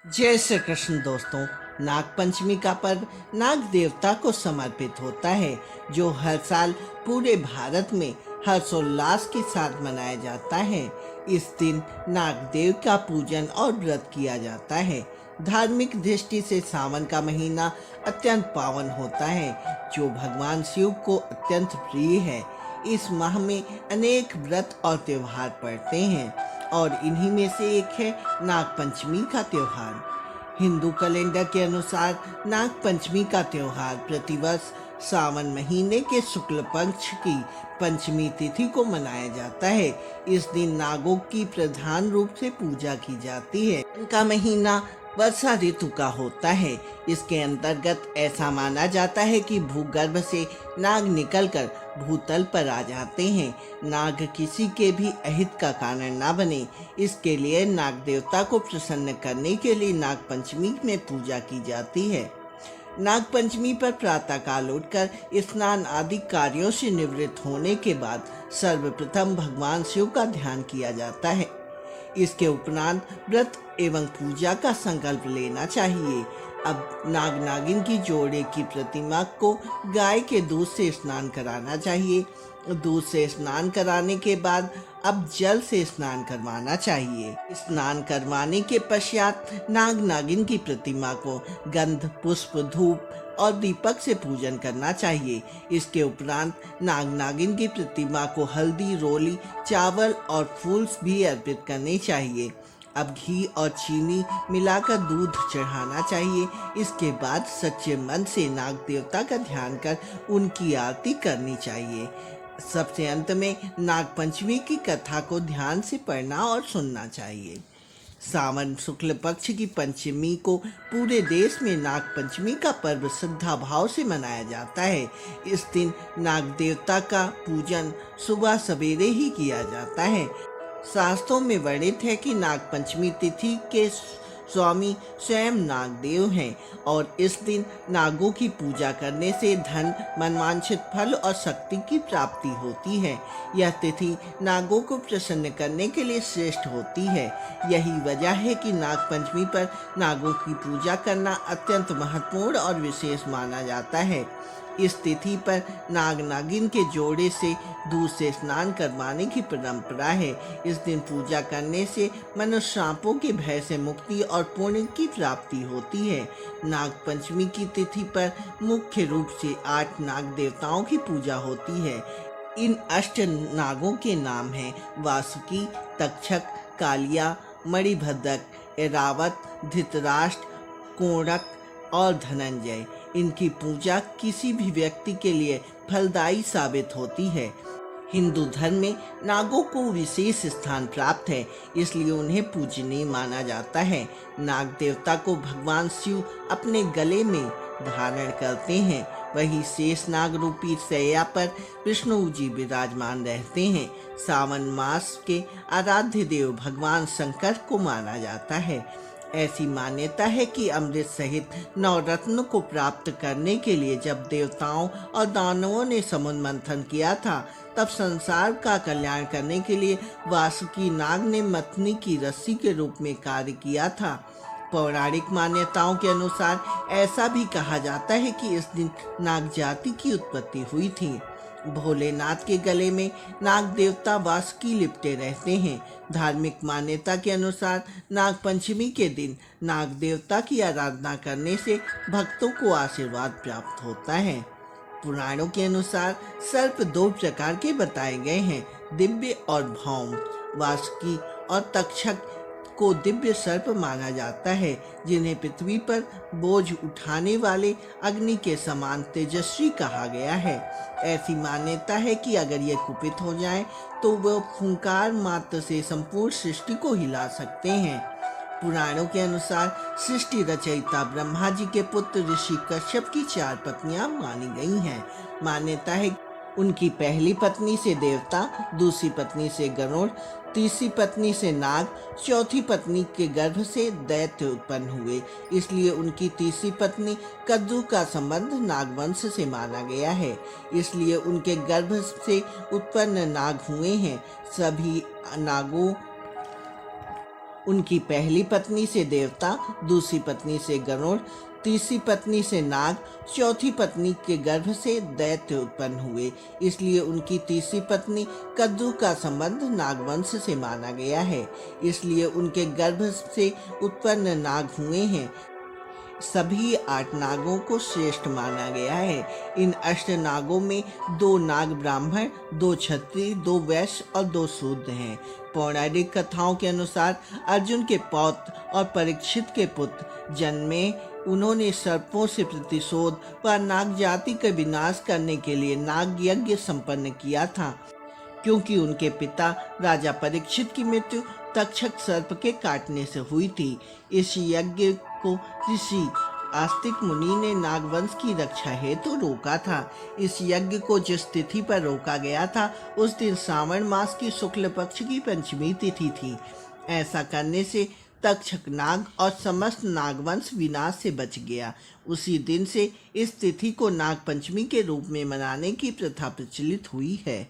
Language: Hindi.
जय श्री कृष्ण दोस्तों। नाग पंचमी का पर्व नाग देवता को समर्पित होता है, जो हर साल पूरे भारत में हर्षोल्लास के साथ मनाया जाता है। इस दिन नाग देव का पूजन और व्रत किया जाता है। धार्मिक दृष्टि से सावन का महीना अत्यंत पावन होता है, जो भगवान शिव को अत्यंत प्रिय है। इस माह में अनेक व्रत और त्योहार पड़ते हैं और इन्हीं में से एक है नाग पंचमी का त्योहार। हिंदू कैलेंडर के अनुसार नाग पंचमी का त्योहार प्रतिवर्ष सावन महीने के शुक्ल पक्ष की पंचमी तिथि को मनाया जाता है। इस दिन नागों की प्रधान रूप से पूजा की जाती है। इनका महीना वर्षा ऋतु का होता है। इसके अंतर्गत ऐसा माना जाता है कि भूगर्भ से नाग निकलकर भूतल पर आ जाते हैं। नाग किसी के भी अहित का कारण ना बने, इसके लिए नाग देवता को प्रसन्न करने के लिए नाग पंचमी में पूजा की जाती है। नाग पंचमी पर प्रातः काल उठकर स्नान आदि कार्यों से निवृत्त होने के बाद सर्वप्रथम भगवान शिव का ध्यान किया जाता है। इसके उपरांत व्रत एवं पूजा का संकल्प लेना चाहिए। अब नाग नागिन की जोड़े की प्रतिमा को गाय के दूध से स्नान कराना चाहिए। दूध से स्नान कराने के बाद अब जल से स्नान करवाना चाहिए। स्नान करवाने के पश्चात नाग नागिन की प्रतिमा को गंध, पुष्प, धूप और दीपक से पूजन करना चाहिए। इसके उपरांत नाग नागिन की प्रतिमा को हल्दी, रोली, चावल और फूल भी अर्पित करने चाहिए। अब घी और चीनी मिलाकर दूध चढ़ाना चाहिए। इसके बाद सच्चे मन से नाग देवता का ध्यान कर उनकी आरती करनी चाहिए। सबसे अंत में नाग पंचमी की कथा को ध्यान से पढ़ना और सुनना चाहिए। सावन शुक्ल पक्ष की पंचमी को पूरे देश में नाग पंचमी का पर्व श्रद्धा भाव से मनाया जाता है। इस दिन नाग देवता का पूजन सुबह सवेरे ही किया जाता है। शास्त्रों में वर्णित है कि नाग पंचमी तिथि के स्वामी स्वयं नागदेव हैं और इस दिन नागों की पूजा करने से धन, मनवांछित फल और शक्ति की प्राप्ति होती है। यह तिथि नागों को प्रसन्न करने के लिए श्रेष्ठ होती है। यही वजह है कि नाग पंचमी पर नागों की पूजा करना अत्यंत महत्वपूर्ण और विशेष माना जाता है। इस तिथि पर नाग नागिन के जोड़े से दूध से स्नान करवाने की परंपरा है। इस दिन पूजा करने से मनुष्य शापों के भय से मुक्ति और पुण्य की प्राप्ति होती है। नाग पंचमी की तिथि पर मुख्य रूप से 8 नाग देवताओं की पूजा होती है। इन अष्ट नागों के नाम हैं वासुकी, तक्षक, कालिया, मणिभद्रक, ऐरावत, धृतराष्ट्र, कोणक और धनंजय। इनकी पूजा किसी भी व्यक्ति के लिए फलदायी साबित होती है। हिंदू धर्म में नागों को विशेष स्थान प्राप्त है, इसलिए उन्हें पूजनीय माना जाता है। नाग देवता को भगवान शिव अपने गले में धारण करते हैं। वही शेष नाग रूपी शैया पर विष्णु जी विराजमान रहते हैं। सावन मास के आराध्य देव भगवान शंकर को माना जाता है। ऐसी मान्यता है कि अमृत सहित 9 रत्न को प्राप्त करने के लिए जब देवताओं और दानवों ने समुद्र मंथन किया था, तब संसार का कल्याण करने के लिए वासुकी नाग ने मथनी की रस्सी के रूप में कार्य किया था। पौराणिक मान्यताओं के अनुसार ऐसा भी कहा जाता है कि इस दिन नाग जाति की उत्पत्ति हुई थी। भोलेनाथ के गले में नाग देवता वासुकी लिपटे रहते हैं। धार्मिक मान्यता के अनुसार नाग पंचमी के दिन नाग देवता की आराधना करने से भक्तों को आशीर्वाद प्राप्त होता है। पुराणों के अनुसार सर्प 2 प्रकार के बताए गए हैं, दिव्य और भौम। वासुकी और तक्षक को दिव्य सर्प माना जाता है, जिन्हें पृथ्वी पर बोझ उठाने वाले अग्नि के समान तेजस्वी कहा गया है। ऐसी मान्यता है कि अगर ये कुपित हो जाएं, तो वह फुंकार मात्र से संपूर्ण सृष्टि को हिला सकते हैं। पुराणों के अनुसार सृष्टि रचयिता ब्रह्मा जी के पुत्र ऋषि कश्यप की 4 पत्नियां मानी गई हैं। मान्यता है उनकी पहली पत्नी से देवता, दूसरी पत्नी से गरुड़, तीसरी पत्नी से नाग, चौथी पत्नी के गर्भ से दैत्य उत्पन्न हुए। इसलिए उनकी तीसरी पत्नी कद्रू का संबंध नागवंश से माना गया है। इसलिए उनके गर्भ से उत्पन्न नाग हुए हैं। सभी नागों उनकी पहली पत्नी से देवता, दूसरी पत्नी से गरुड़, तीसरी पत्नी से नाग, चौथी पत्नी के गर्भ से दैत्य उत्पन्न हुए। इसलिए उनकी तीसरी पत्नी कद्रू का संबंध नागवंश से माना गया है। इसलिए उनके गर्भ से उत्पन्न नाग हुए हैं। सभी 8 नागों को श्रेष्ठ माना गया है। इन अष्ट नागों में 2 नाग ब्राह्मण, 2 क्षत्रिय, 2 वैश्य और 2 शूद्र हैं। पौराणिक कथाओं के अनुसार अर्जुन के पौत्र और परीक्षित के पुत्र जन्मे। उन्होंने सर्पों से प्रतिशोध व नाग जाति का विनाश करने के लिए नाग यज्ञ संपन्न किया था, क्योंकि उनके पिता राजा परीक्षित की मृत्यु तक्षक सर्प के काटने से हुई थी। इस यज्ञ को ऋषि आस्तिक मुनि ने नागवंश की रक्षा हेतु रोका था। इस यज्ञ को जिस तिथि पर रोका गया था, उस दिन श्रावण मास की शुक्ल पक्ष की पंचमी तिथि थी। ऐसा करने से तक्षक नाग और समस्त नागवंश विनाश से बच गया। उसी दिन से इस तिथि को नाग पंचमी के रूप में मनाने की प्रथा प्रचलित हुई है।